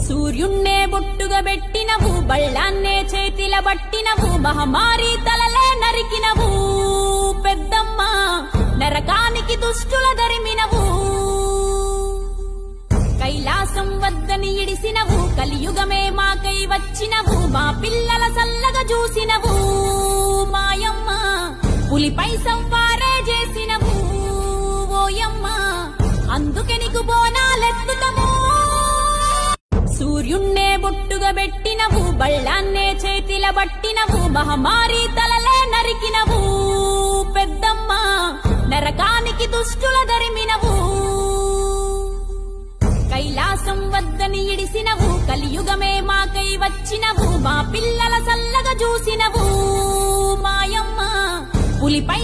సూర్యున్నే బొట్టుగా పెట్టినవు, బళ్ళాన్నే చేతిల పట్టినవు, మహమారి తలలే నరికినవు పెద్దమ్మ, నరకానికి దుష్టుల దరిమినవు. కైలాసం వద్దని ఇడిసినవు, కలియుగమే మాకై వచ్చినవు, మా పిల్లల సల్లగా చూసినవు మాయమ్మ, పులిపై సంవారే చేసినవు ఓయమ్మ, అందుకే నీకు బోనాలెత్తుతము. సూర్యున్నే బొట్టుగా పెట్టినవు, బళ్ళాన్నే చేతిల పట్టినవు, మహమారి తలలే నరికినవు పెద్దమ్మ, నరకానికి దుష్టుల దరిమినవు. కైలాసం వద్దని ఇడిసినవు, కలియుగమే మాకై వచ్చినవు, మా పిల్లల సల్లగా చూసినవు మాయమ్మ, పులిపై